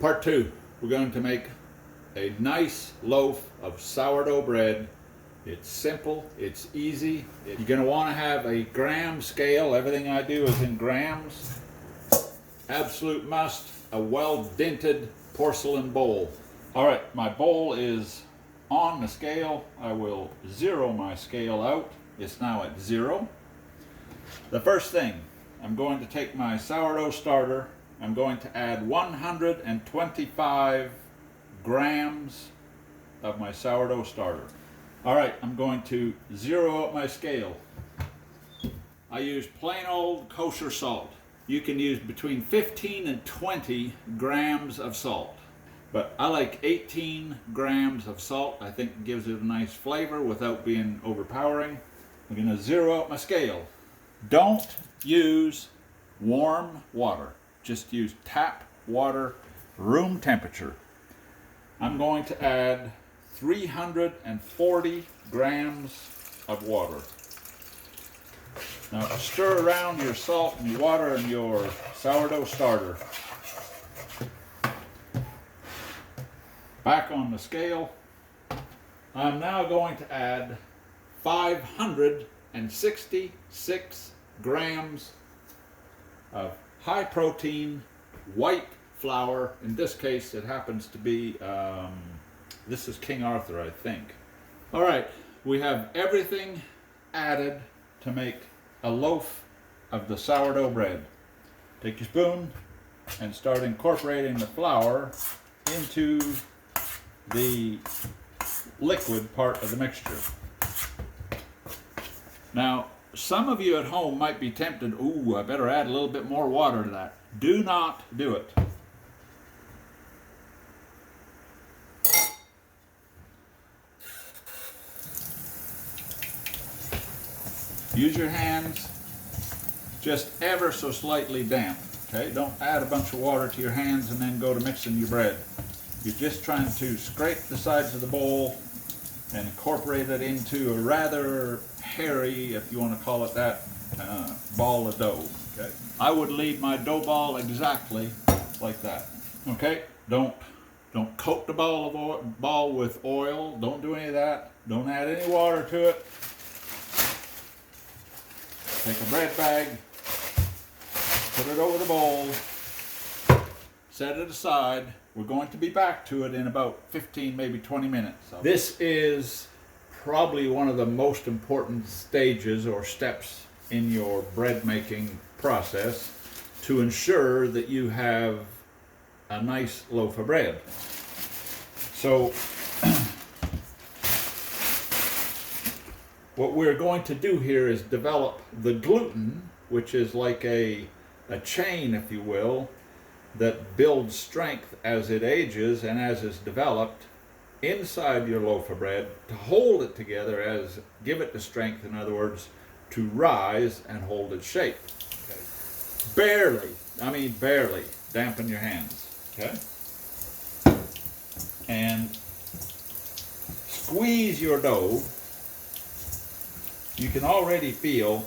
Part 2, we're going to make a nice loaf of sourdough bread. It's simple, it's easy. You're going to want to have a gram scale. Everything I do is in grams. Absolute must, a well-dented porcelain bowl. All right, my bowl is on the scale. I will zero my scale out. It's now at 0. The first thing, I'm going to take my sourdough starter. I'm going to add 125 grams of my sourdough starter. All right, I'm going to zero out my scale. I use plain old kosher salt. You can use between 15 and 20 grams of salt. But I like 18 grams of salt. I think it gives it a nice flavor without being overpowering. I'm going to zero out my scale. Don't use warm water. Just use tap water, room temperature. I'm going to add 340 grams of water. Now stir around your salt and your water and your sourdough starter. Back on the scale. I'm now going to add 566 grams of high protein white flour. In this case it happens to be, this is King Arthur, I think. All right, we have everything added to make a loaf of the sourdough bread. Take your spoon and start incorporating the flour into the liquid part of the mixture. Now, some of you at home might be tempted, ooh, I better add a little bit more water to that. Do not do it. Use your hands, just ever so slightly damp, okay? Don't add a bunch of water to your hands and then go to mixing your bread. You're just trying to scrape the sides of the bowl and incorporate it into a rather hairy, if you want to call it that, ball of dough, okay? I would leave my dough ball exactly like that, okay? Don't coat the ball with oil. Don't do any of that. Don't add any water to it. Take a bread bag, put it over the bowl, set it aside. We're going to be back to it in about 15, maybe 20 minutes. This is probably one of the most important stages or steps in your bread making process to ensure that you have a nice loaf of bread. So what we're going to do here is develop the gluten, which is like a chain, if you will, that builds strength as it ages and as it's developed inside your loaf of bread to hold it together, give it the strength, in other words, to rise and hold its shape. Okay. Barely dampen your hands, okay? And squeeze your dough. You can already feel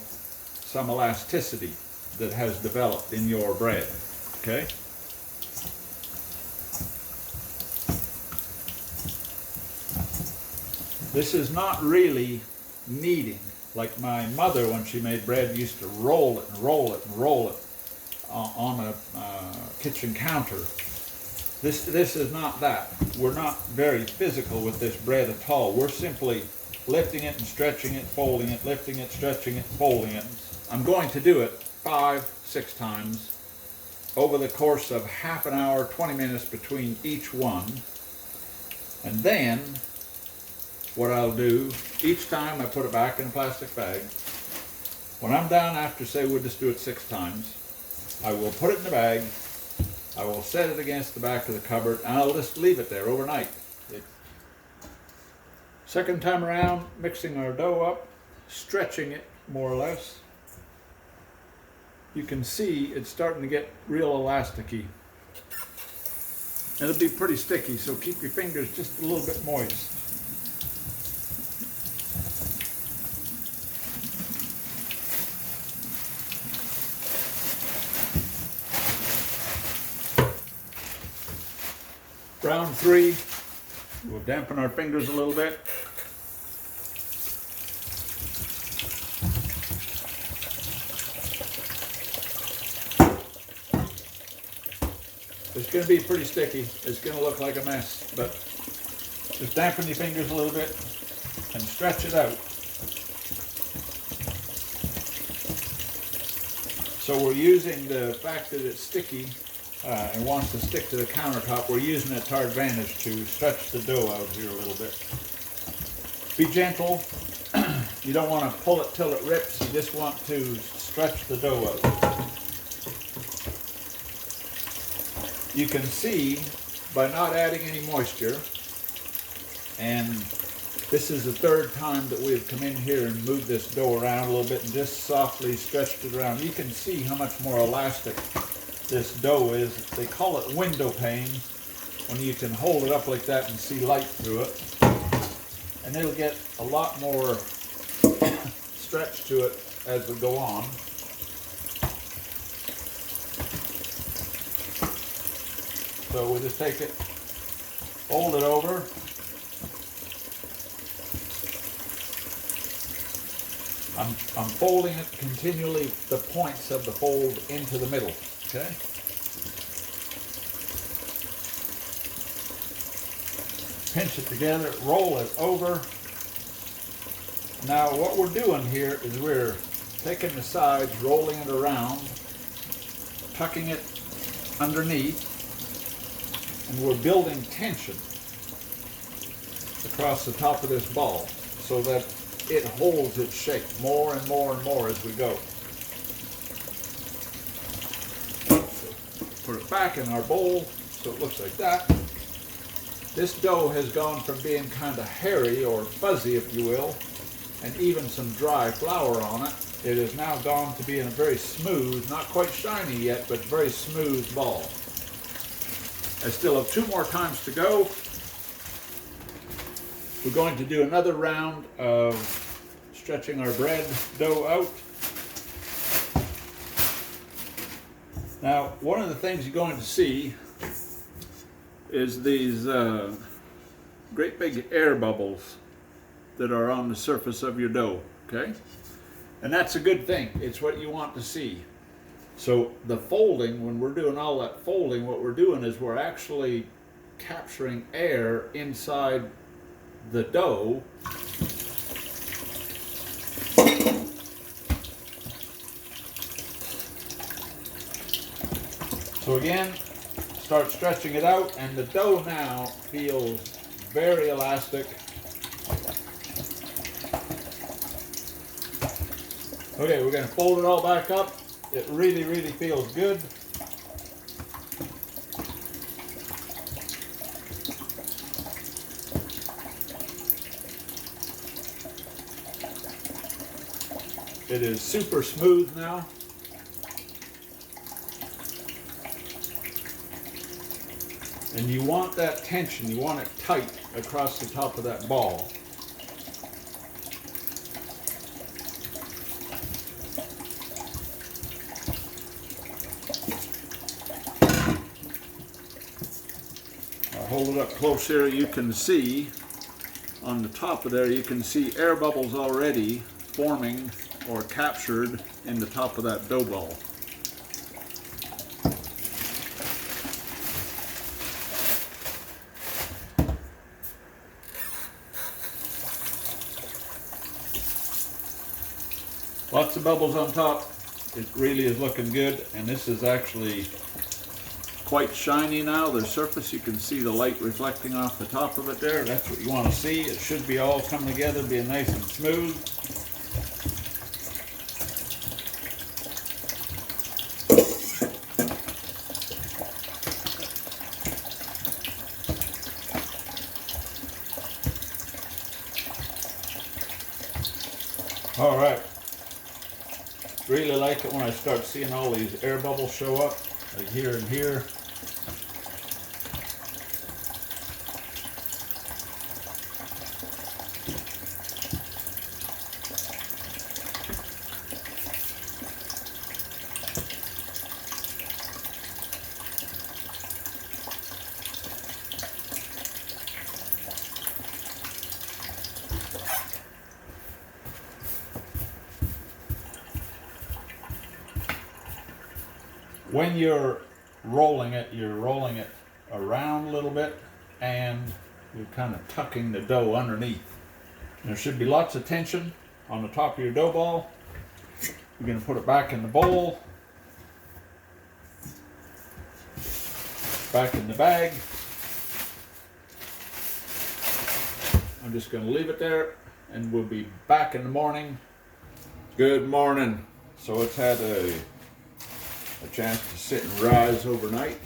some elasticity that has developed in your bread, okay? This is not really kneading, like my mother, when she made bread, used to roll it and roll it and roll it on a kitchen counter. This is not that. We're not very physical with this bread at all. We're simply lifting it and stretching it, folding it, lifting it, stretching it, folding it. I'm going to do it 5-6 times over the course of half an hour, 20 minutes between each one. And then what I'll do, each time I put it back in a plastic bag. When I'm done, after, say we'll just do it 6 times, I will put it in the bag, I will set it against the back of the cupboard, and I'll just leave it there overnight. Second time around, mixing our dough up, stretching it more or less. You can see it's starting to get real elasticy. It'll be pretty sticky, so keep your fingers just a little bit moist. Round 3, we'll dampen our fingers a little bit. It's going to be pretty sticky. It's going to look like a mess, but just dampen your fingers a little bit and stretch it out. So we're using the fact that it's sticky and wants to stick to the countertop, we're using it to our advantage to stretch the dough out here a little bit. Be gentle. You don't want to pull it till it rips. You just want to stretch the dough out. You can see by not adding any moisture, and this is the third time that we've come in here and moved this dough around a little bit and just softly stretched it around. You can see how much more elastic this dough is. They call it window pane when you can hold it up like that and see light through it. And it'll get a lot more stretch to it as we go on. So we'll just take it, fold it over. I'm folding it continually, the points of the fold into the middle, okay? Pinch it together, roll it over. Now what we're doing here is we're taking the sides, rolling it around, tucking it underneath, and we're building tension across the top of this ball so that it holds its shape more and more and more as we go. Put it back in our bowl so it looks like that. This dough has gone from being kind of hairy or fuzzy, if you will, and even some dry flour on it. It has now gone to being a very smooth, not quite shiny yet, but very smooth ball. I still have 2 more times to go. We're going to do another round of stretching our bread dough out. Now, one of the things you're going to see is these great big air bubbles that are on the surface of your dough, okay? And that's a good thing. It's what you want to see. So the folding, when we're doing all that folding, what we're doing is we're actually capturing air inside the dough. So again, start stretching it out, and the dough now feels very elastic. Okay, we're going to fold it all back up. It really, really feels good. It is super smooth now. And you want that tension, you want it tight across the top of that ball. Hold it up close here, you can see on the top of there, you can see air bubbles already forming or captured in the top of that dough ball. Lots of bubbles on top. It really is looking good, and this is actually quite shiny now. The surface, you can see the light reflecting off the top of it there. That's what you want to see. It should be all come together, being nice and smooth. All right. Really like it when I start seeing all these air bubbles show up, like here and here. When you're rolling it around a little bit, and you're kind of tucking the dough underneath. There should be lots of tension on the top of your dough ball. You're going to put it back in the bowl, back in the bag. I'm just going to leave it there, and we'll be back in the morning. Good morning. So it's had a chance to sit and rise overnight.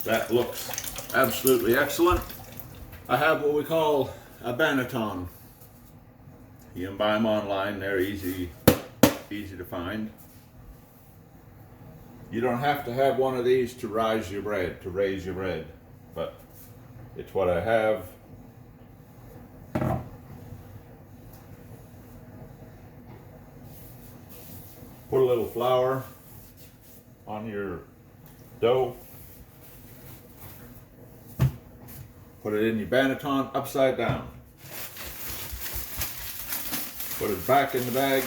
That looks absolutely excellent. I have what we call a banneton. You can buy them online, they're easy to find. You don't have to have one of these to raise your bread, but it's what I have. Put a little flour on your dough. Put it in your banneton upside down. Put it back in the bag.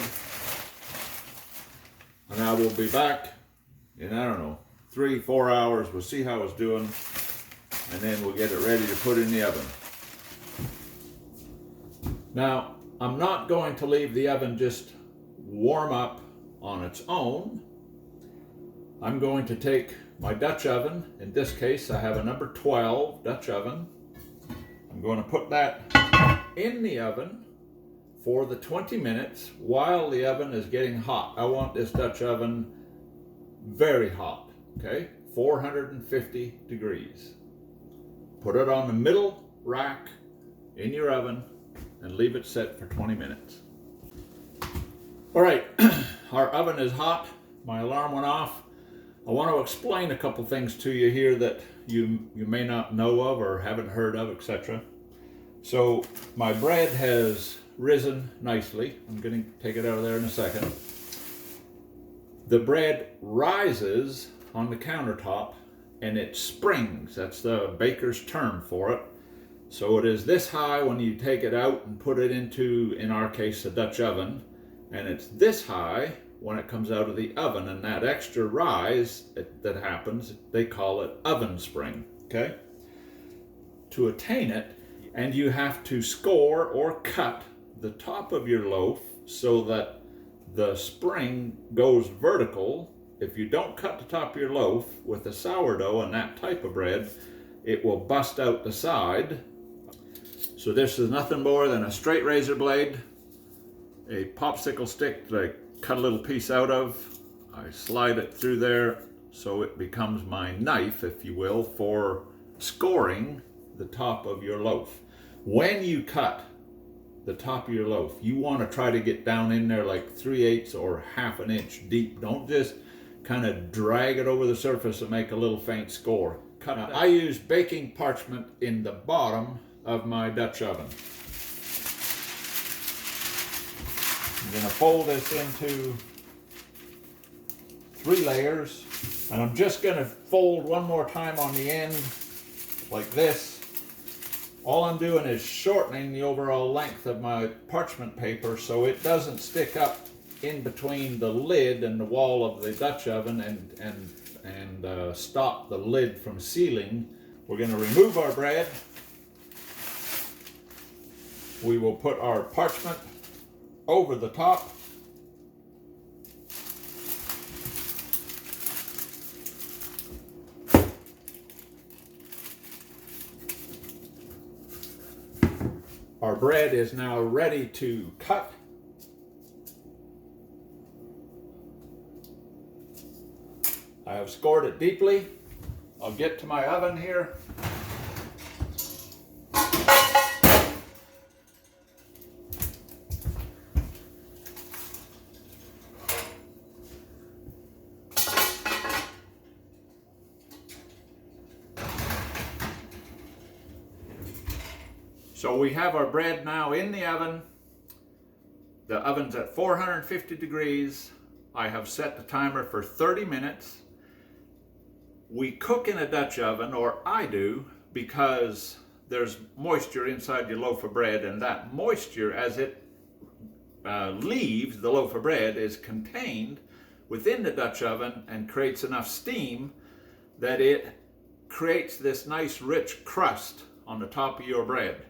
And I will be back in, I don't know, 3-4 hours. We'll see how it's doing. And then we'll get it ready to put in the oven. Now, I'm not going to leave the oven just warm up on its own. I'm going to take my Dutch oven. In this case, I have a number 12 Dutch oven. I'm going to put that in the oven for the 20 minutes while the oven is getting hot. I want this Dutch oven very hot, okay? 450 degrees. Put it on the middle rack in your oven and leave it set for 20 minutes. All right, our oven is hot. My alarm went off. I want to explain a couple things to you here that you may not know of or haven't heard of, etc. So my bread has risen nicely. I'm going to take it out of there in a second. The bread rises on the countertop and it springs. That's the baker's term for it. So it is this high when you take it out and put it into, in our case, a Dutch oven, and it's this high when it comes out of the oven, and that extra rise that happens, they call it oven spring, okay? To attain it, and you have to score or cut the top of your loaf so that the spring goes vertical. If you don't cut the top of your loaf with a sourdough and that type of bread, it will bust out the side. So this is nothing more than a straight razor blade, a popsicle stick that I cut a little piece out of. I slide it through there so it becomes my knife, if you will, for scoring the top of your loaf. When you cut the top of your loaf, you want to try to get down in there like 3/8 or half an inch deep. Don't just kind of drag it over the surface and make a little faint score. Now, I use baking parchment in the bottom of my Dutch oven. I'm going to fold this into 3 layers, and I'm just going to fold one more time on the end like this. All I'm doing is shortening the overall length of my parchment paper so it doesn't stick up in between the lid and the wall of the Dutch oven and stop the lid from sealing. We're going to remove our bread. We will put our parchment over the top. Our bread is now ready to cut. I have scored it deeply. I'll get to my oven here. So we have our bread now in the oven. The oven's at 450 degrees. I have set the timer for 30 minutes. We cook in a Dutch oven, or I do, because there's moisture inside your loaf of bread, and that moisture, as it leaves the loaf of bread, is contained within the Dutch oven and creates enough steam that it creates this nice rich crust on the top of your bread.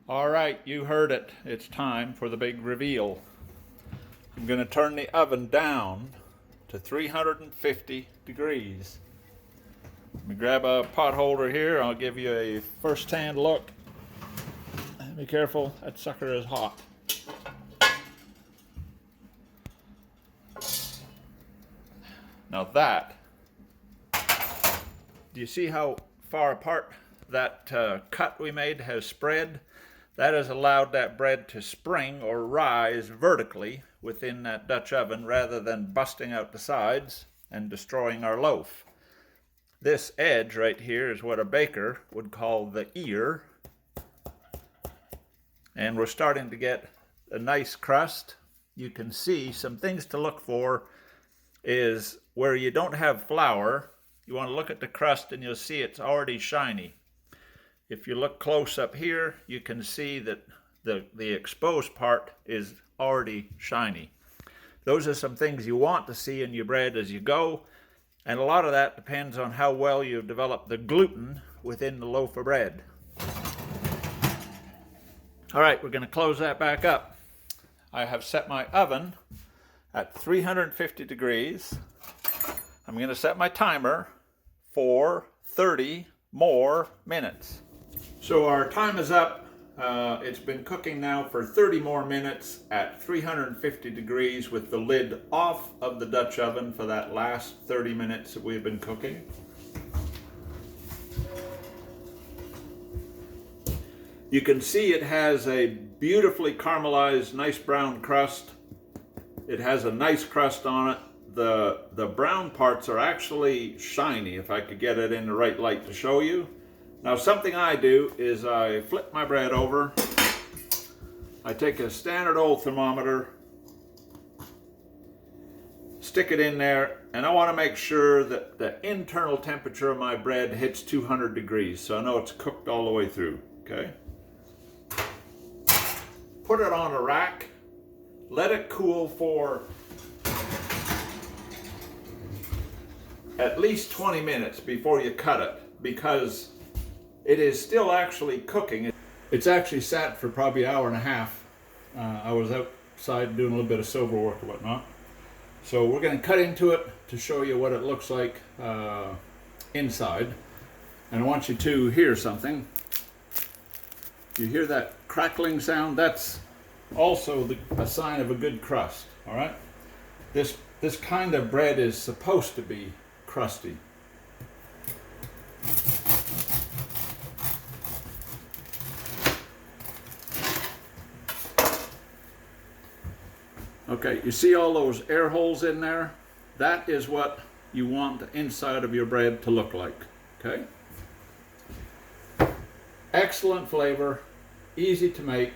All right, you heard it. It's time for the big reveal. I'm going to turn the oven down to 350 degrees. Let me grab a pot holder here. I'll give you a first-hand look. Be careful, that sucker is hot. Now that, do you see how far apart that cut we made has spread? That has allowed that bread to spring or rise vertically within that Dutch oven rather than busting out the sides and destroying our loaf. This edge right here is what a baker would call the ear. And we're starting to get a nice crust. You can see some things to look for is where you don't have flour, you want to look at the crust and you'll see it's already shiny. If you look close up here, you can see that the exposed part is already shiny. Those are some things you want to see in your bread as you go, and a lot of that depends on how well you've developed the gluten within the loaf of bread. All right, we're going to close that back up. I have set my oven at 350 degrees. I'm going to set my timer for 30 more minutes. So our time is up. It's been cooking now for 30 more minutes at 350 degrees with the lid off of the Dutch oven for that last 30 minutes that we've been cooking. You can see it has a beautifully caramelized, nice brown crust. It has a nice crust on it. The brown parts are actually shiny, if I could get it in the right light to show you. Now something I do is I flip my bread over. I take a standard old thermometer, stick it in there, and I want to make sure that the internal temperature of my bread hits 200 degrees, so I know it's cooked all the way through, okay? Put it on a rack, let it cool for at least 20 minutes before you cut it, because it is still actually cooking. It's actually sat for probably an hour and a half. I was outside doing a little bit of silver work or whatnot. So we're going to cut into it to show you what it looks like inside. And I want you to hear something. You hear that crackling sound? That's also a sign of a good crust, all right? This kind of bread is supposed to be crusty. Okay, you see all those air holes in there? That is what you want the inside of your bread to look like, okay? Excellent flavor, easy to make.